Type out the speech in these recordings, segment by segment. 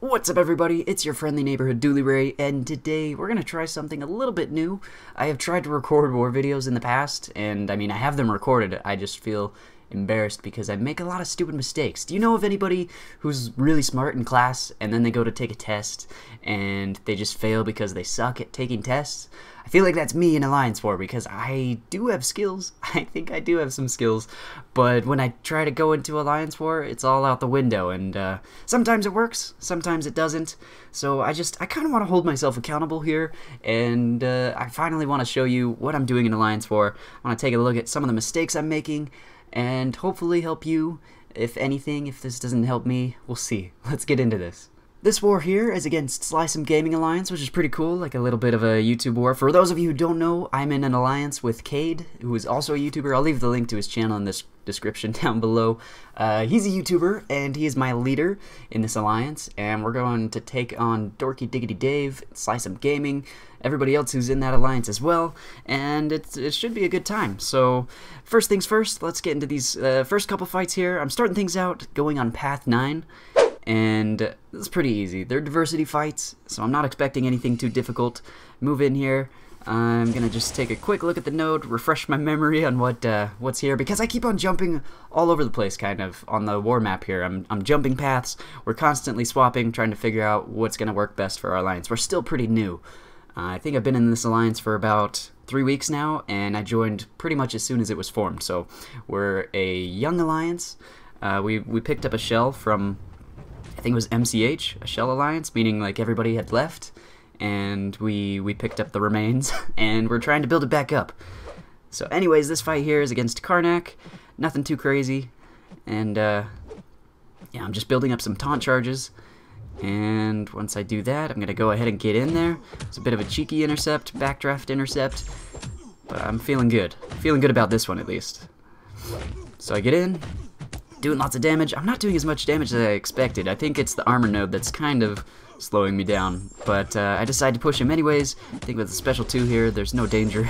What's up, everybody? It's your friendly neighborhood DoolieRay, and today we're going to try something a little bit new. I have tried to record war videos in the past, and I have them recorded. I just feel embarrassed because I make a lot of stupid mistakes. Do you know of anybody who's really smart in class, and then they go to take a test, and they just fail because they suck at taking tests? I feel like that's me in Alliance War because I do have skills. I think I do have some skills, but when I try to go into Alliance War, it's all out the window, and sometimes it works, sometimes it doesn't. So I kind of want to hold myself accountable here, and I finally want to show you what I'm doing in Alliance War. I want to take a look at some of the mistakes I'm making, and hopefully help you. If anything, if this doesn't help me, we'll see. Let's get into this. This war here is against Slice'em Gaming Alliance, which is pretty cool, like a little bit of a YouTube war. For those of you who don't know, I'm in an alliance with Cade, who is also a YouTuber. I'll leave the link to his channel in this description down below. He's a YouTuber, and he is my leader in this alliance, and we're going to take on Dorky Diggity Dave, Slice'em Gaming, everybody else who's in that alliance as well, and it should be a good time. So, first things first, let's get into these first couple fights here. I'm starting things out going on Path 9. And it's pretty easy. They're diversity fights, so I'm not expecting anything too difficult. Move in here. I'm gonna just take a quick look at the node, refresh my memory on what's here, because I keep on jumping all over the place, kind of on the war map here. I'm jumping paths. We're constantly swapping, trying to figure out what's gonna work best for our alliance. We're still pretty new. I think I've been in this alliance for about 3 weeks now, and I joined pretty much as soon as it was formed. So we're a young alliance. We picked up a shell from, I think it was MCH, a shell alliance, meaning like everybody had left, and we picked up the remains, and we're trying to build it back up. So anyways, this fight here is against Karnak, nothing too crazy, and yeah, I'm just building up some taunt charges, and once I do that, I'm going to go ahead and get in there. It's a bit of a cheeky intercept, backdraft intercept, but I'm feeling good. Feeling good about this one, at least. So I get in, doing lots of damage. I'm not doing as much damage as I expected. I think it's the armor node that's kind of slowing me down, but I decided to push him anyways. I think with the special 2 here, there's no danger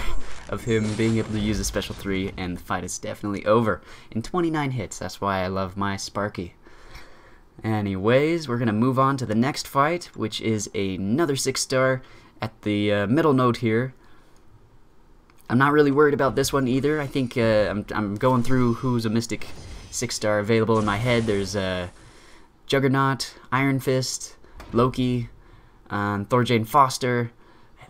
of him being able to use a special 3, and the fight is definitely over in 29 hits. That's why I love my Sparky. Anyways, we're gonna move on to the next fight, which is another 6-star at the middle node here. I'm not really worried about this one either. I think I'm going through who's a Mystic 6-star available in my head. There's Juggernaut, Iron Fist, Loki, Thorjane Foster.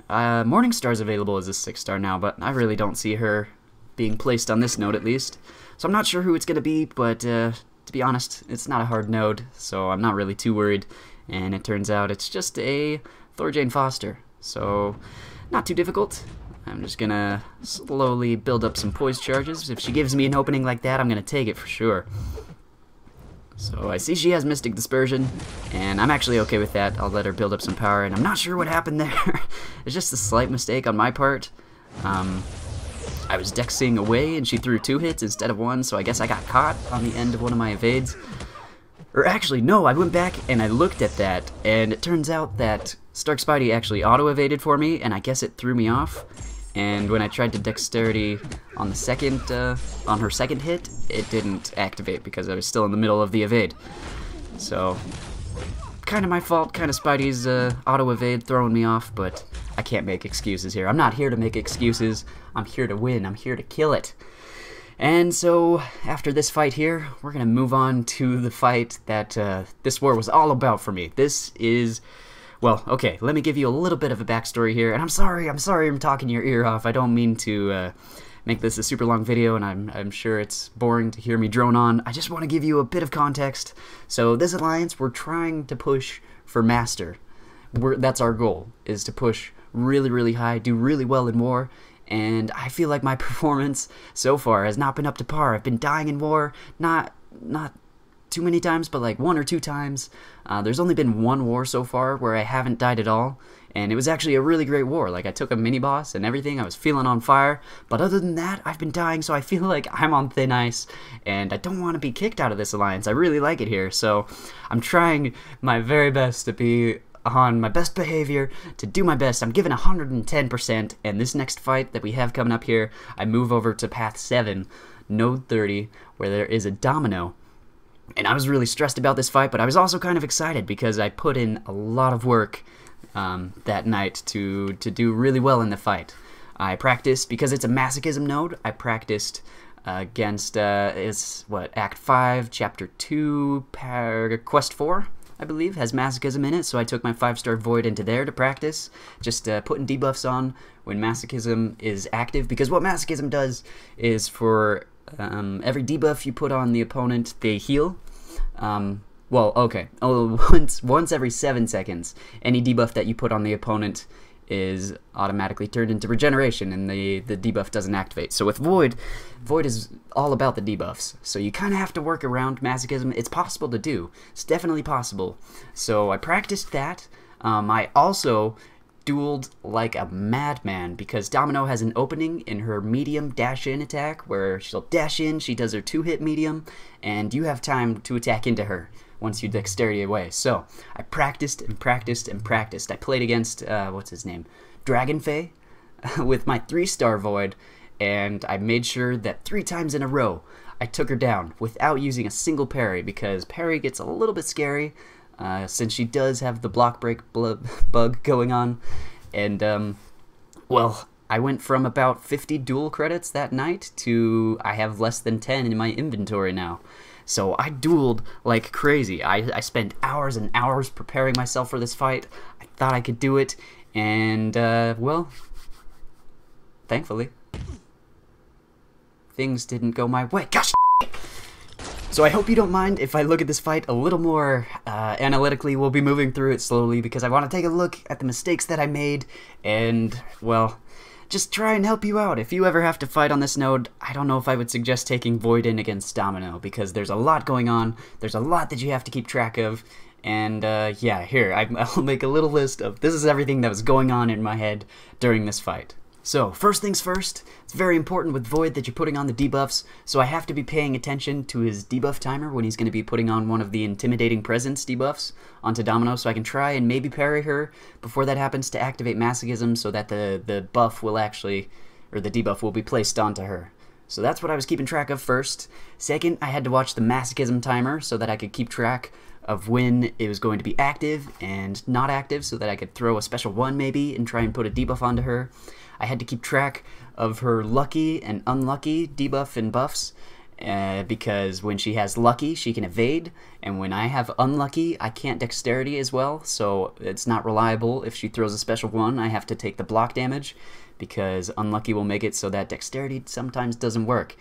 Morningstar's available as a 6-star now, but I really don't see her being placed on this node at least. So I'm not sure who it's going to be, but to be honest, it's not a hard node, so I'm not really too worried. And it turns out it's just a Thorjane Foster, so not too difficult. I'm just gonna slowly build up some poise charges. If she gives me an opening like that, I'm gonna take it for sure. So I see she has Mystic Dispersion, and I'm actually okay with that. I'll let her build up some power, and I'm not sure what happened there. It's just a slight mistake on my part. I was dexing away, and she threw 2 hits instead of 1, so I guess I got caught on the end of one of my evades. Or actually, no, I went back and I looked at that, and it turns out that Stark Spidey actually auto-evaded for me, and I guess it threw me off. And when I tried to dexterity on the second, on her second hit, it didn't activate because I was still in the middle of the evade. So, kind of my fault, kind of Spidey's auto-evade throwing me off, but I can't make excuses here. I'm not here to make excuses. I'm here to win. I'm here to kill it. And so, after this fight here, we're going to move on to the fight that this war was all about for me. This is... Well, okay, let me give you a little bit of a backstory here, and I'm sorry I'm talking your ear off. I don't mean to make this a super long video, and I'm sure it's boring to hear me drone on. I just want to give you a bit of context. So this alliance, we're trying to push for Master. That's our goal, is to push really, really high, do really well in war, and I feel like my performance so far has not been up to par. I've been dying in war, not too many times, but like 1 or 2 times. There's only been 1 war so far where I haven't died at all, and it was actually a really great war. Like, I took a mini-boss and everything, I was feeling on fire, but other than that, I've been dying, so I feel like I'm on thin ice, and I don't want to be kicked out of this alliance. I really like it here, so I'm trying my very best to be on my best behavior, to do my best. I'm giving 110%, and this next fight that we have coming up here, I move over to Path 7, Node 30, where there is a Domino. And I was really stressed about this fight, but I was also kind of excited because I put in a lot of work that night to do really well in the fight. I practiced, because it's a masochism node, I practiced against, Act 5, Chapter 2, Quest 4, I believe, has masochism in it, so I took my 5-star Void into there to practice, just putting debuffs on when masochism is active, because what masochism does is for every debuff you put on the opponent, they heal. Once every 7 seconds, any debuff that you put on the opponent is automatically turned into regeneration, and the debuff doesn't activate. So with Void is all about the debuffs, so you kind of have to work around masochism. It's possible to do. It's definitely possible. So I practiced that. I also dueled like a madman, because Domino has an opening in her medium dash-in attack where she'll dash in, she does her 2-hit medium, and you have time to attack into her once you dexterity away. So I practiced and practiced and practiced. I played against, Dragonfey with my 3-star Void, and I made sure that 3 times in a row I took her down without using a single parry, because parry gets a little bit scary since she does have the block break bug going on. And, well, I went from about 50 duel credits that night to I have less than 10 in my inventory now. So I dueled like crazy. I spent hours and hours preparing myself for this fight. I thought I could do it, and, well, thankfully, things didn't go my way. Gosh! So I hope you don't mind if I look at this fight a little more analytically. We'll be moving through it slowly because I want to take a look at the mistakes that I made and, well, just try and help you out. If you ever have to fight on this node, I don't know if I would suggest taking Void in against Domino, because there's a lot going on, there's a lot that you have to keep track of, and yeah, here, I'll make a little list of this is everything that was going on in my head during this fight. So, first things first, it's very important with Void that you're putting on the debuffs, so I have to be paying attention to his debuff timer when he's going to be putting on one of the Intimidating Presence debuffs onto Domino, so I can try and maybe parry her before that happens to activate Masochism, so that the buff will actually, or the debuff will be placed onto her. So that's what I was keeping track of first. Second, I had to watch the Masochism timer so that I could keep track of when it was going to be active and not active, so that I could throw a special 1 maybe and try and put a debuff onto her. I had to keep track of her lucky and unlucky debuff and buffs, because when she has lucky, she can evade, and when I have unlucky, I can't dexterity as well, so it's not reliable. If she throws a special 1, I have to take the block damage, because unlucky will make it so that dexterity sometimes doesn't work.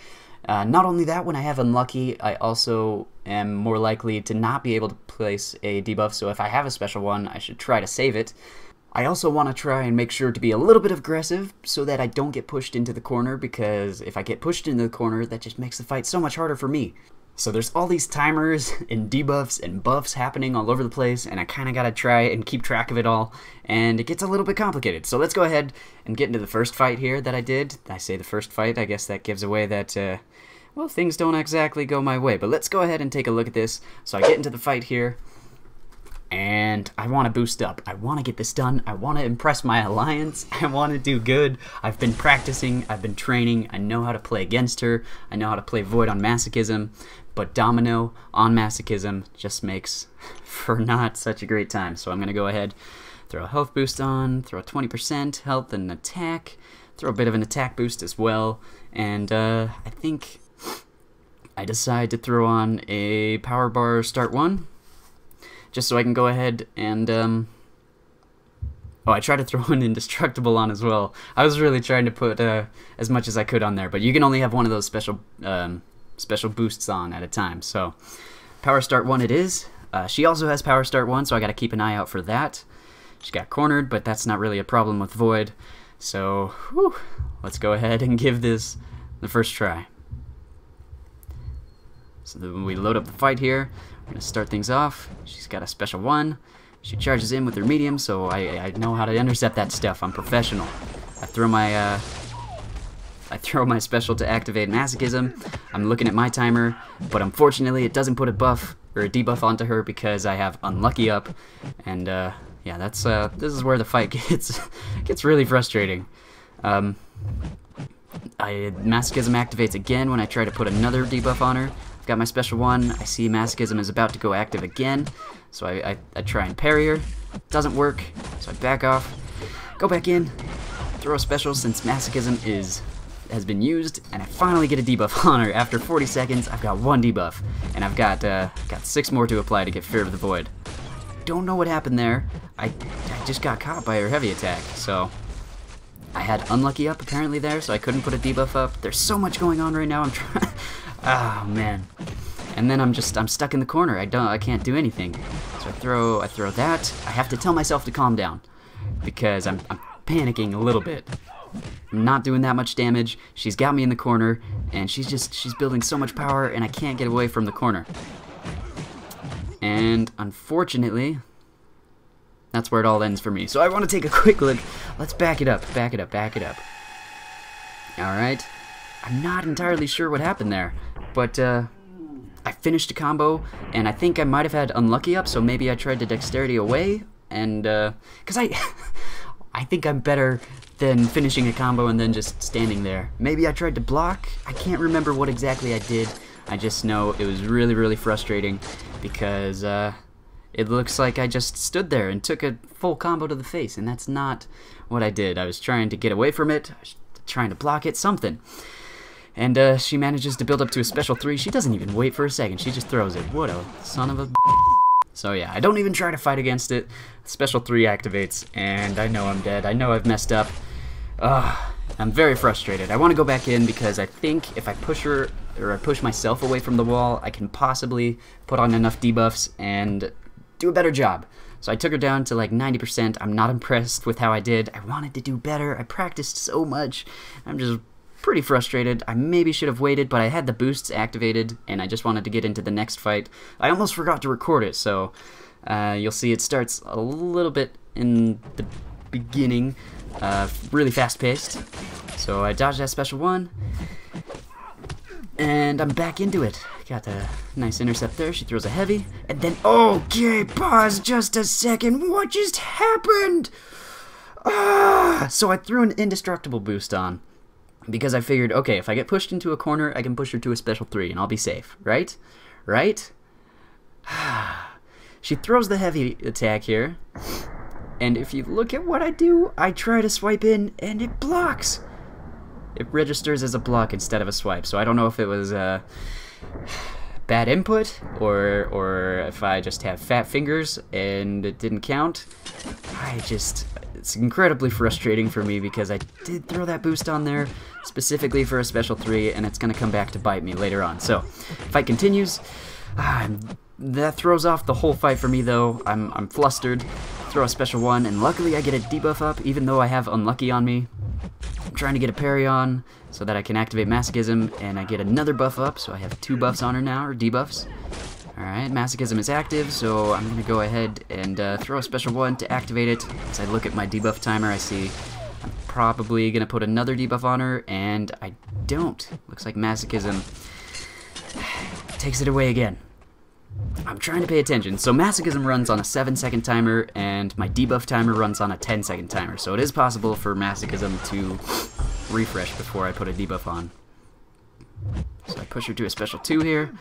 Not only that, when I have unlucky, I also am more likely to not be able to place a debuff, so if I have a special 1, I should try to save it. I also want to try and make sure to be a little bit aggressive so that I don't get pushed into the corner, because if I get pushed into the corner, that just makes the fight so much harder for me. So there's all these timers and debuffs and buffs happening all over the place, and I kind of got to try and keep track of it all, and it gets a little bit complicated. So let's go ahead and get into the first fight here that I did. I say the first fight, I guess that gives away that, well, things don't exactly go my way, but let's go ahead and take a look at this. So I get into the fight here, and I want to boost up. I want to get this done. I want to impress my alliance. I want to do good. I've been practicing. I've been training. I know how to play against her. I know how to play Void on Masochism. But Domino on Masochism just makes for not such a great time. So I'm going to go ahead, throw a health boost on, throw a 20% health and attack, throw a bit of an attack boost as well. And I think I decide to throw on a power bar start 1. Just so I can go ahead and, oh, I tried to throw an indestructible on as well. I was really trying to put as much as I could on there, but you can only have one of those special boosts on at a time. So, Power Start 1 it is. She also has Power Start 1, so I gotta keep an eye out for that. She got cornered, but that's not really a problem with Void. So, whew, let's go ahead and give this the first try. So then we load up the fight here. We're going to start things off. She's got a special 1. She charges in with her medium, so I know how to intercept that stuff. I'm professional. I throw my special to activate Masochism. I'm looking at my timer, but unfortunately it doesn't put a buff or a debuff onto her because I have unlucky up. And yeah, that's this is where the fight gets really frustrating. Masochism activates again when I try to put another debuff on her. got my special 1. I see Masochism is about to go active again, so I try and parry her. Doesn't work, so I back off, go back in, throw a special since Masochism has been used, and I finally get a debuff on her. After 40 seconds, I've got 1 debuff, and I've got 6 more to apply to get Fear of the Void. Don't know what happened there. I just got caught by her heavy attack, so I had unlucky up apparently there, so I couldn't put a debuff up. There's so much going on right now. I'm trying. Oh man. And then I'm stuck in the corner. I can't do anything. So I throw that. I have to tell myself to calm down because I'm panicking a little bit. I'm not doing that much damage. She's got me in the corner, and she's building so much power, and I can't get away from the corner. And unfortunately, that's where it all ends for me. So I want to take a quick look. Let's back it up, back it up, back it up. Alright. I'm not entirely sure what happened there, but I finished a combo, and I think I might have had unlucky up, so maybe I tried to dexterity away, and, because I think I'm better than finishing a combo and then just standing there. Maybe I tried to block. I can't remember what exactly I did. I just know it was really, really frustrating because it looks like I just stood there and took a full combo to the face, and that's not what I did. I was trying to get away from it, I was trying to block it, something. And she manages to build up to a special 3. She doesn't even wait for a second. She just throws it. What a son of a... So yeah, I don't even try to fight against it. Special 3 activates, and I know I'm dead. I know I've messed up. I'm very frustrated. I want to go back in because I think if I push her, or I push myself away from the wall, I can possibly put on enough debuffs and do a better job. So I took her down to like 90%. I'm not impressed with how I did. I wanted to do better. I practiced so much. I'm just pretty frustrated. I maybe should have waited, but I had the boosts activated, and I just wanted to get into the next fight. I almost forgot to record it, so you'll see it starts a little bit in the beginning, really fast-paced. So I dodged that special 1, and I'm back into it. Got a nice intercept there. She throws a heavy, and then, okay, pause just a second. What just happened? So I threw an indestructible boost on, because I figured, okay, if I get pushed into a corner, I can push her to a special 3, and I'll be safe, right? Right? She throws the heavy attack here, and if you look at what I do, I try to swipe in, and it blocks. It registers as a block instead of a swipe, so I don't know if it was bad input, or if I just have fat fingers and it didn't count. It's incredibly frustrating for me because I did throw that boost on there specifically for a special 3, and it's going to come back to bite me later on. So, fight continues. That throws off the whole fight for me, though. I'm flustered. Throw a special 1, and luckily I get a debuff up, even though I have unlucky on me. I'm trying to get a parry on so that I can activate Masochism, and I get another buff up, so I have 2 buffs on her now, or debuffs. Alright, Masochism is active, so I'm going to go ahead and throw a special 1 to activate it. As I look at my debuff timer, I see I'm probably going to put another debuff on her, and I don't. Looks like Masochism takes it away again. I'm trying to pay attention. So Masochism runs on a 7-second timer, and my debuff timer runs on a 10-second timer. So it is possible for Masochism to refresh before I put a debuff on. So I push her to a special 2 here.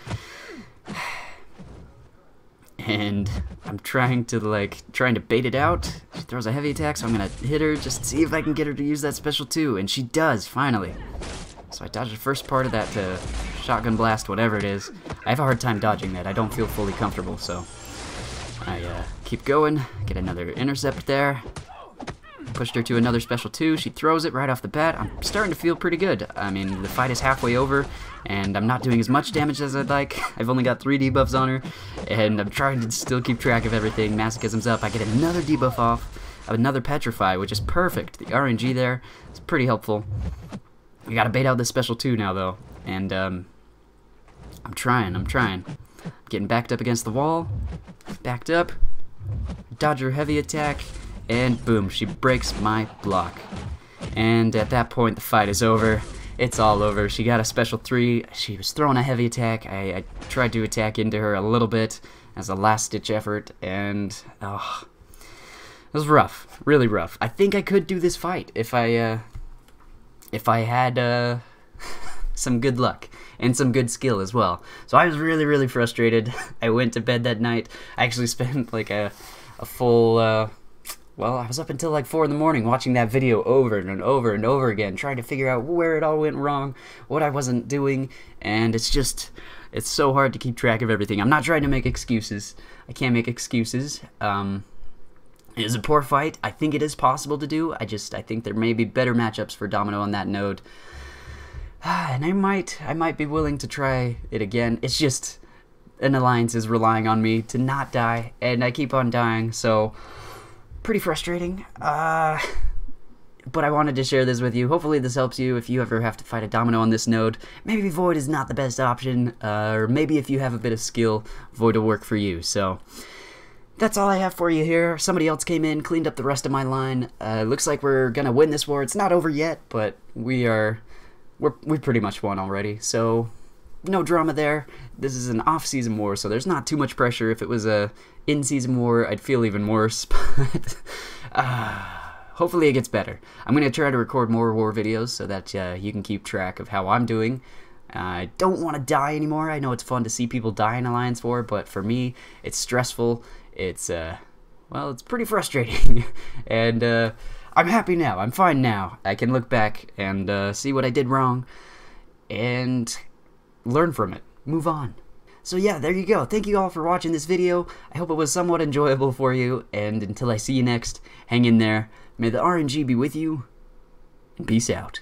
And I'm trying to bait it out. She throws a heavy attack, so I'm gonna hit her just to see if I can get her to use that special 2, and she does, finally. So I dodged the first part of that shotgun blast, whatever it is. I have a hard time dodging that. I don't feel fully comfortable, so I keep going, get another intercept there. Pushed her to another special 2. She throws it right off the bat. I'm starting to feel pretty good. I mean, the fight is halfway over, and I'm not doing as much damage as I'd like. I've only got 3 debuffs on her, and I'm trying to still keep track of everything. Masochism's up. I get another debuff off, another Petrify, which is perfect. The RNG there is pretty helpful. I gotta bait out this special 2 now, though, and I'm trying. Getting backed up against the wall. Backed up. Dodge her heavy attack. And boom, she breaks my block. And at that point, the fight is over. It's all over. She got a special 3. She was throwing a heavy attack. I tried to attack into her a little bit as a last-ditch effort, and it was rough, really rough. I think I could do this fight if I had some good luck and some good skill as well. So I was really, really frustrated. I went to bed that night. I actually spent like a full, well, I was up until like 4 in the morning watching that video over and over and over again, trying to figure out where it all went wrong, what I wasn't doing, and it's so hard to keep track of everything. I'm not trying to make excuses. I can't make excuses. It is a poor fight. I think it is possible to do. I think there may be better matchups for Domino on that node. And I might be willing to try it again. It's just an alliance is relying on me to not die, and I keep on dying, so pretty frustrating. But I wanted to share this with you. Hopefully this helps you if you ever have to fight a Domino on this node. Maybe Void is not the best option, or maybe if you have a bit of skill, Void will work for you. So that's all I have for you here. Somebody else came in, cleaned up the rest of my line. Looks like we're gonna win this war. It's not over yet, but we pretty much won already. So no drama there. This is an off-season war, so there's not too much pressure. If it was a in-season war, I'd feel even worse. But hopefully it gets better. I'm gonna try to record more war videos so that you can keep track of how I'm doing. I don't want to die anymore. I know it's fun to see people die in Alliance War, but for me, it's stressful. It's, well, it's pretty frustrating. And I'm happy now. I'm fine now. I can look back and see what I did wrong and learn from it. Move on. So yeah, there you go. Thank you all for watching this video. I hope it was somewhat enjoyable for you. And until I see you next, hang in there. May the RNG be with you, and peace out.